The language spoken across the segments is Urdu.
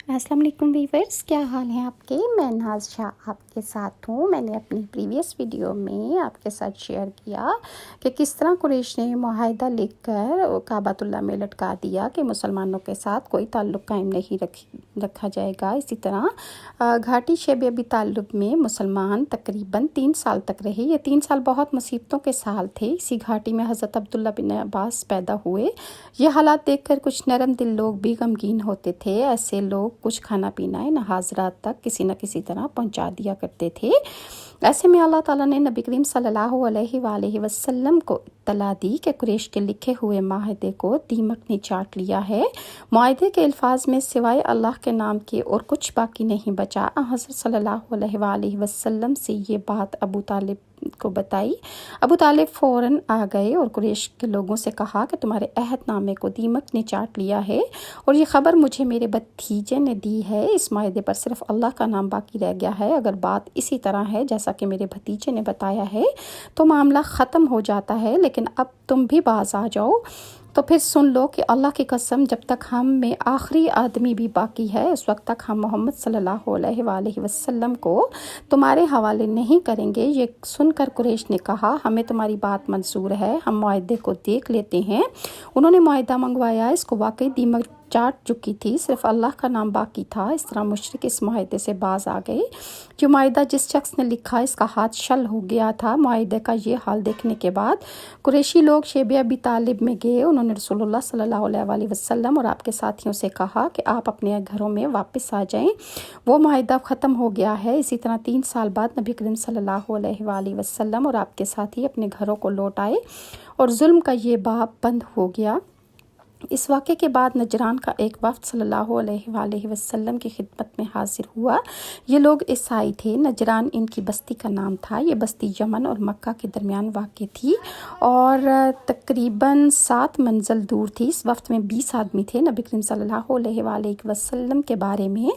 السلام علیکم ویورز، کیا حال ہیں آپ کے؟ میں ناز شاہ آپ کے ساتھ ہوں۔ میں نے اپنی پریویس ویڈیو میں آپ کے ساتھ شیئر کیا کہ کس طرح قریش نے معاہدہ لکھ کر کعبۃ اللہ میں لٹکا دیا کہ مسلمانوں کے ساتھ کوئی تعلق قائم نہیں رکھا جائے گا۔ اسی طرح گھاٹی شیب ابی طالب میں مسلمان تقریباً 3 سال تک رہے۔ یہ 3 سال بہت مصیبتوں کے سال تھے۔ اسی گھاٹی میں حضرت عبداللہ بن عباس پیدا ہوئے۔ یہ حالات دیکھ کر کچھ نرم دل لوگ بھی غمگین ہوتے تھے۔ ایسے لوگ کچھ کھانا پینا ان حاضرات تک کسی نہ کسی طرح پہنچا دیا کرتے تھے۔ ایسے میں اللہ تعالیٰ نے نبی کریم صلی اللہ علیہ وآلہ وسلم کو اطلاع دی کہ قریش کے لکھے ہوئے معاہدے کو دیمک نے چاٹ لیا ہے۔ معاہدے کے الفاظ میں سوائے اللہ کے نام کے اور کچھ باقی نہیں بچا۔ حضرت صلی اللہ علیہ وآلہ وسلم سے یہ بات ابو طالب کو بتائی۔ ابو طالب فوراً آ گئے اور قریش کے لوگوں سے کہا کہ تمہارے عہد نامے کو دیمک نے چاٹ لیا ہے اور یہ خبر مجھے میرے بھتیجے نے دی ہے۔ اس معاہدے پر صرف اللہ کا نام باقی رہ گیا ہے۔ اگر بات اسی طرح ہے جیسا کہ میرے بھتیجے نے بتایا ہے تو معاملہ ختم ہو جاتا ہے، لیکن اب تم بھی باز آ جاؤ تو پھر سن لو کہ اللہ کی قسم جب تک ہم میں آخری آدمی بھی باقی ہے اس وقت تک ہم محمد صلی اللہ علیہ وآلہ وسلم کو تمہارے حوالے نہیں کریں گے۔ یہ سن کر قریش نے کہا ہمیں تمہاری بات منظور ہے، ہم معاہدے کو دیکھ لیتے ہیں۔ انہوں نے معاہدہ منگوایا۔ اس کو واقعی دیمک چاٹ چکی تھی، صرف اللہ کا نام باقی تھا۔ اس طرح مشرک اس معاہدے سے باز آ گئے۔ جو معاہدہ جس شخص نے لکھا اس کا ہاتھ شل ہو گیا تھا۔ معاہدے کا یہ حال دیکھنے کے بعد قریشی لوگ شیب ابی طالب میں گئے۔ انہوں نے رسول اللہ صلی اللہ علیہ وآلہ وسلم اور آپ کے ساتھیوں سے کہا کہ آپ اپنے گھروں میں واپس آ جائیں، وہ معاہدہ ختم ہو گیا ہے۔ اسی طرح 3 سال بعد نبی کریم صلی اللہ علیہ وآلہ وسلم اور آپ کے ساتھی اپنے گھروں کو لوٹ آئے اور ظلم کا یہ باب بند ہو گیا۔ اس واقعے کے بعد نجران کا ایک وفد صلی اللہ علیہ وآلہ وسلم کی خدمت میں حاضر ہوا۔ یہ لوگ عیسائی تھے۔ نجران ان کی بستی کا نام تھا۔ یہ بستی یمن اور مکہ کے درمیان واقع تھی اور تقریباً 7 منزل دور تھی۔ اس وفد میں 20 آدمی تھے۔ نبی کریم صلی اللہ علیہ وآلہ وسلم کے بارے میں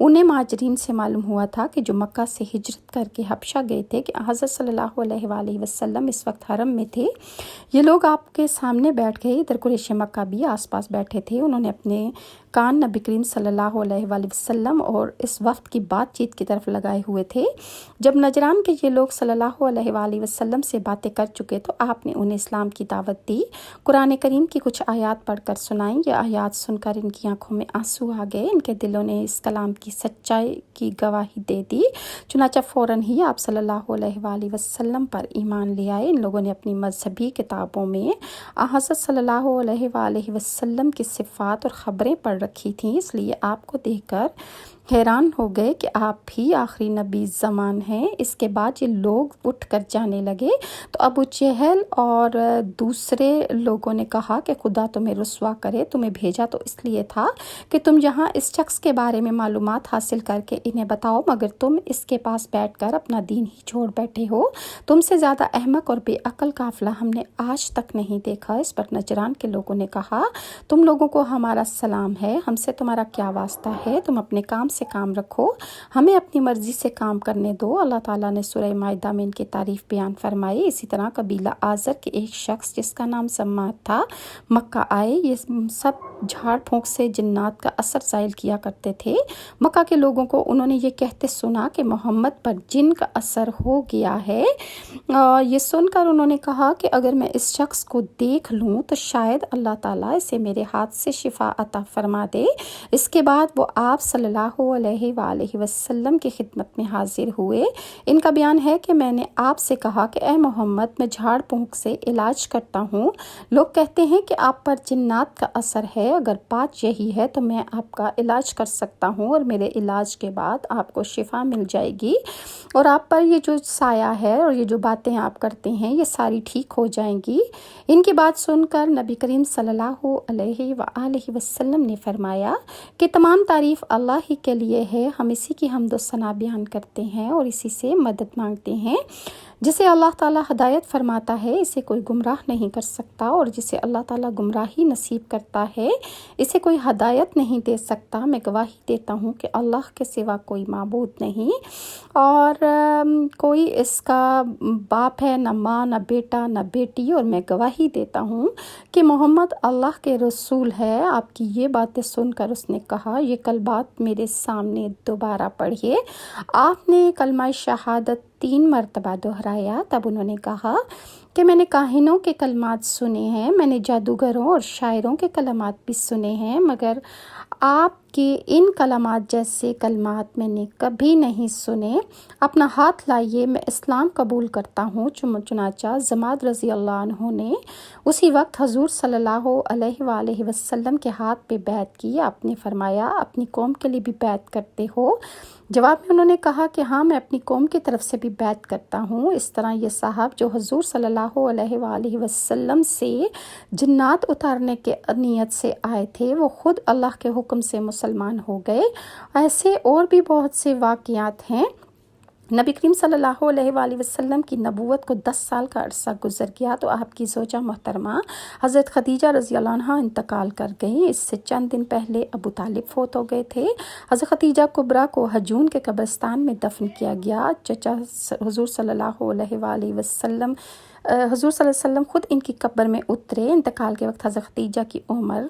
انہیں مہاجرین سے معلوم ہوا تھا کہ جو مکہ سے ہجرت کر کے حبشہ گئے تھے کہ حضرت صلی اللہ علیہ وآلہ وسلم اس وقت حرم میں تھے۔ یہ لوگ آپ کے سامنے بیٹھ گئے۔ ادھر قریش مکہ بھی آس پاس بیٹھے تھے۔ انہوں نے اپنے کان نبی کریم صلی اللہ علیہ وآلہ وسلم اور اس وفد کی بات چیت کی طرف لگائے ہوئے تھے۔ جب نجران کے یہ لوگ صلی اللہ علیہ وآلہ وسلم سے باتیں کر چکے تو آپ نے انہیں اسلام کی دعوت دی، قرآن کریم کی کچھ آیات پڑھ کر سنائیں۔ یہ آیات سن کر ان کی آنکھوں میں آنسو آ گئے۔ ان کے دلوں نے اس کلام کی سچائی کی گواہی دے دی۔ چنانچہ فوراً ہی آپ صلی اللہ علیہ وآلہ وسلم پر ایمان لے آئے۔ ان لوگوں نے اپنی مذہبی کتابوں میں حضرت صلی اللہ علیہ وآلہ وسلم کی صفات اور خبریں پڑھ رکھی تھیں، اس لیے آپ کو دیکھ کر حیران ہو گئے کہ آپ ہی آخری نبی زمان ہیں۔ اس کے بعد یہ لوگ اٹھ کر جانے لگے تو ابو جہل اور دوسرے لوگوں نے کہا کہ خدا تمہیں رسوا کرے، تمہیں بھیجا تو اس لیے تھا کہ تم یہاں اس شخص کے بارے میں معلومات حاصل کر کے انہیں بتاؤ، مگر تم اس کے پاس بیٹھ کر اپنا دین ہی چھوڑ بیٹھے ہو۔ تم سے زیادہ احمق اور بے عقل قافلہ ہم نے آج تک نہیں دیکھا۔ اس پر نجران کے لوگوں نے کہا تم لوگوں کو ہمارا سلام ہے، ہم سے تمہارا کیا واسطہ ہے؟ تم اپنے کام سے کام رکھو، ہمیں اپنی مرضی سے کام کرنے دو۔ اللہ تعالیٰ نے سورہ مائدہ میں ان کی تعریف بیان فرمائی۔ اسی طرح قبیلہ آزر کے ایک شخص جس کا نام سمات تھا مکہ آئے۔ یہ سب جھاڑ پھونک سے جنات کا اثر زائل کیا کرتے تھے۔ مکہ کے لوگوں کو انہوں نے یہ کہتے سنا کہ محمد پر جن کا اثر ہو گیا ہے۔ یہ سن کر انہوں نے کہا کہ اگر میں اس شخص کو دیکھ لوں تو شاید اللہ تعالیٰ اسے میرے ہاتھ سے شفا عطا فرما دے۔ اس کے بعد وہ آپ صلی اللہ علیہ وآلہ وسلم کی خدمت میں حاضر ہوئے۔ ان کا بیان ہے کہ میں نے آپ سے کہا کہ اے محمد میں جھاڑ پھونک سے علاج کرتا ہوں۔ لوگ کہتے ہیں کہ آپ پر جنات کا اثر ہے، اگر بات یہی ہے تو میں آپ کا علاج کر سکتا ہوں اور میرے علاج کے بعد آپ کو شفا مل جائے گی اور آپ پر یہ جو سایہ ہے اور یہ جو باتیں آپ کرتے ہیں یہ ساری ٹھیک ہو جائیں گی۔ ان کی بات سن کر نبی کریم صلی اللہ علیہ وآلہ وسلم نے فرمایا کہ تمام تعریف اللہ ہی کے لیے ہے، ہم اسی کی حمد و ثنا بیان کرتے ہیں اور اسی سے مدد مانگتے ہیں۔ جسے اللہ تعالیٰ ہدایت فرماتا ہے اسے کوئی گمراہ نہیں کر سکتا اور جسے اللہ تعالیٰ گمراہی نصیب کرتا ہے اسے کوئی ہدایت نہیں دے سکتا، میں گواہی دیتا ہوں کہ اللہ کے سوا کوئی معبود نہیں اور کوئی اس کا باپ ہے، نہ ماں، نہ بیٹا، نہ بیٹی، اور میں گواہی دیتا ہوں کہ محمد اللہ کے رسول ہے۔ آپ کی یہ باتیں سن کر اس نے کہا، یہ کلمات میرے سامنے دوبارہ پڑھیے۔ آپ نے کلمہ شہادت 3 مرتبہ دہرایا۔ تب انہوں نے کہا کہ میں نے کاہنوں کے کلمات سنے ہیں، میں نے جادوگروں اور شاعروں کے کلمات بھی سنے ہیں، مگر آپ کے ان کلمات جیسے کلمات میں نے کبھی نہیں سنے۔ اپنا ہاتھ لائیے، میں اسلام قبول کرتا ہوں۔ چنانچہ زماد رضی اللہ عنہ نے اسی وقت حضور صلی اللہ علیہ وآلہ وسلم کے ہاتھ پہ بیعت کی۔ آپ نے فرمایا، اپنی قوم کے لیے بھی بیعت کرتے ہو؟ جواب میں انہوں نے کہا کہ ہاں، میں اپنی قوم کی طرف سے بھی بیعت کرتا ہوں۔ اس طرح یہ صاحب جو حضور صلی اللہ علیہ وآلہ وسلم سے جنات اتارنے کے نیت سے آئے تھے، وہ خود اللہ کے حکم سے مسلمان ہو گئے۔ ایسے اور بھی بہت سے واقعات ہیں۔ نبی کریم صلی اللہ علیہ وآلہ وسلم کی نبوت کو 10 سال کا عرصہ گزر گیا تو آپ کی زوجہ محترمہ حضرت خدیجہ رضی اللہ عنہا انتقال کر گئیں۔ اس سے چند دن پہلے ابو طالب فوت ہو گئے تھے۔ حضرت خدیجہ کبریٰ کو حجون کے قبرستان میں دفن کیا گیا۔ چچا حضور صلی اللہ علیہ وآلہ وسلم خود ان کی قبر میں اترے۔ انتقال کے وقت حضرت خدیجہ کی عمر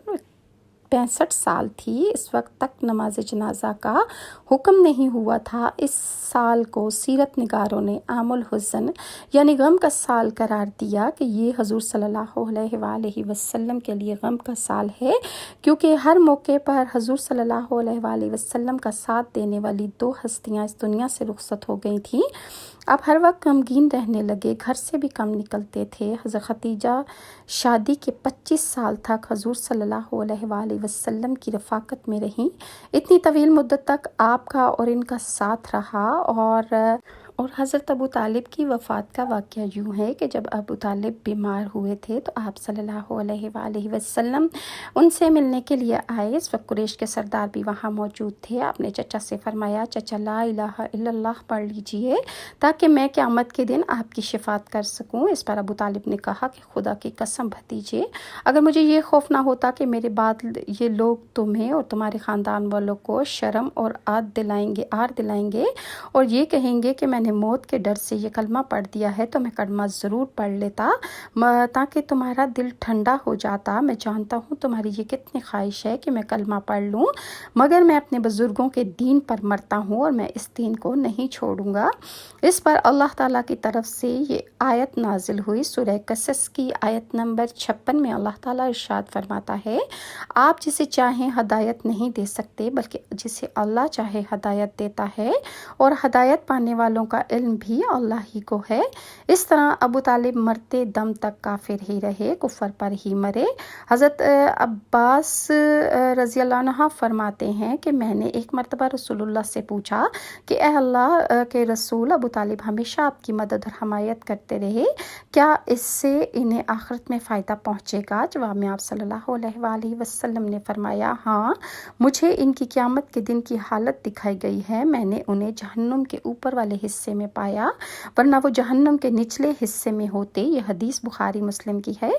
65 سال تھی۔ اس وقت تک نماز جنازہ کا حکم نہیں ہوا تھا۔ اس سال کو سیرت نگاروں نے عام الحزن یعنی غم کا سال قرار دیا کہ یہ حضور صلی اللہ علیہ وآلہ وسلم کے لیے غم کا سال ہے، کیونکہ ہر موقع پر حضور صلی اللہ علیہ وآلہ وسلم کا ساتھ دینے والی 2 ہستیاں اس دنیا سے رخصت ہو گئی تھیں۔ اب ہر وقت غمگین رہنے لگے، گھر سے بھی کم نکلتے تھے۔ حضرت خدیجہ شادی کے 25 سال تک حضور صلی اللہ علیہ وآلہ وسلم کی رفاقت میں رہیں۔ اتنی طویل مدت تک آپ کا اور ان کا ساتھ رہا اور حضرت ابو طالب کی وفات کا واقعہ یوں ہے کہ جب ابو طالب بیمار ہوئے تھے تو آپ صلی اللہ علیہ وآلہ وسلم ان سے ملنے کے لیے آئے۔ اس وقت قریش کے سردار بھی وہاں موجود تھے۔ آپ نے چچا سے فرمایا، چچا لا الہ الا اللہ پڑھ لیجئے تاکہ میں قیامت کے دن آپ کی شفاعت کر سکوں۔ اس پر ابو طالب نے کہا کہ خدا کی قسم بھتیجے، اگر مجھے یہ خوف نہ ہوتا کہ میرے بعد یہ لوگ تمہیں اور تمہارے خاندان والوں کو شرم اور عار دلائیں گے اور یہ کہیں گے کہ میں نے موت کے ڈر سے یہ کلمہ پڑھ دیا ہے تو میں کلمہ ضرور پڑھ لیتا تاکہ تمہارا دل ٹھنڈا ہو جاتا۔ میں جانتا ہوں تمہاری یہ کتنی خواہش ہے کہ میں کلمہ پڑھ لوں، مگر میں اپنے بزرگوں کے دین پر مرتا ہوں اور میں اس دین کو نہیں چھوڑوں گا۔ اس پر اللہ تعالیٰ کی طرف سے یہ آیت نازل ہوئی۔ سورہ قصص کی آیت نمبر 56 میں اللہ تعالیٰ ارشاد فرماتا ہے، آپ جسے چاہیں ہدایت نہیں دے سکتے بلکہ جسے اللہ چاہے ہدایت دیتا ہے، اور ہدایت پانے والوں کا علم بھی اللہ ہی کو ہے۔ اس طرح ابو طالب مرتے دم تک کافر ہی رہے، کفر پر ہی مرے۔ حضرت عباس رضی اللہ عنہ فرماتے ہیں کہ میں نے ایک مرتبہ رسول اللہ سے پوچھا کہ اے اللہ کے رسول، ابو طالب ہمیشہ آپ کی مدد اور حمایت کرتے رہے، کیا اس سے انہیں آخرت میں فائدہ پہنچے گا؟ جواب میں آپ صلی اللہ علیہ وآلہ وسلم نے فرمایا، ہاں، مجھے ان کی قیامت کے دن کی حالت دکھائی گئی ہے۔ میں نے انہیں جہنم کے اوپر والے حصے میں پایا، ورنہ وہ جہنم کے نچلے حصے میں ہوتے۔ یہ حدیث بخاری مسلم کی ہے۔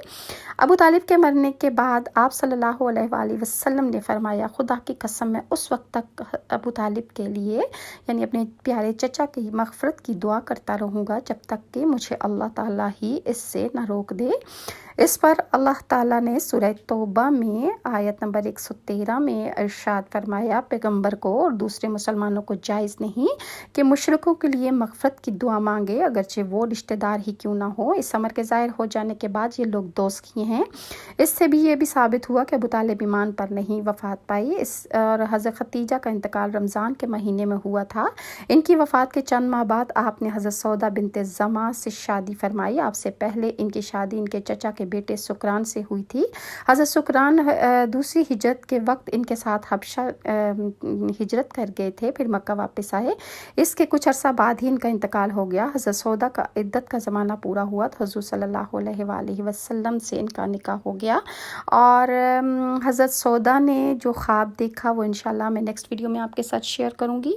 ابو طالب کے مرنے کے بعد آپ صلی اللہ علیہ وآلہ وسلم نے فرمایا، خدا کی قسم میں اس وقت تک ابو طالب کے لیے یعنی اپنے پیارے چچا کی مغفرت کی دعا کرتا رہوں گا جب تک کہ مجھے اللہ تعالیٰ ہی اس سے نہ روک دے۔ اس پر اللہ تعالیٰ نے سورہ توبہ میں آیت نمبر 113 میں ارشاد فرمایا، پیغمبر کو اور دوسرے مسلمانوں کو جائز نہیں کہ مشرکوں کے لیے مغفرت کی دعا مانگے، اگرچہ وہ رشتہ دار ہی کیوں نہ ہو۔ اس امر کے ظاہر ہو جانے کے بعد یہ لوگ دوست کیے ہیں۔ اس سے بھی یہ بھی ثابت ہوا کہ ابو طالب ایمان پر نہیں وفات پائی۔ اور حضرت خدیجہ کا انتقال رمضان کے مہینے میں ہوا تھا۔ ان کی وفات کے چند ماہ بعد آپ نے حضرت سودا بنت زمعہ سے شادی فرمائی۔ آپ سے پہلے ان کی شادی ان کے چچا کے بیٹے سکران سے ہوئی تھی۔ حضرت سکران دوسری ہجرت کے وقت ان کے ساتھ حبشہ ہجرت کر گئے تھے، پھر مکہ واپس آئے۔ اس کے کچھ عرصہ بعد ہی ان کا انتقال ہو گیا۔ حضرت سودا کا عدت کا زمانہ پورا ہوا تو حضور صلی اللہ علیہ وآلہ وسلم سے ان کا نکاح ہو گیا۔ اور حضرت سودا نے جو خواب دیکھا وہ انشاءاللہ میں نیکسٹ ویڈیو میں آپ کے ساتھ شیئر کروں گی۔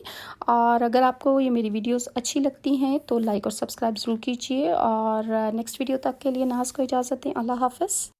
اور اگر آپ کو یہ میری ویڈیوز اچھی لگتی ہیں تو لائک اور سبسکرائب ضرور کیجیے، اور نیکسٹ ویڈیو تک کے لیے ناز کو اجازت دیں۔ اللہ حافظ۔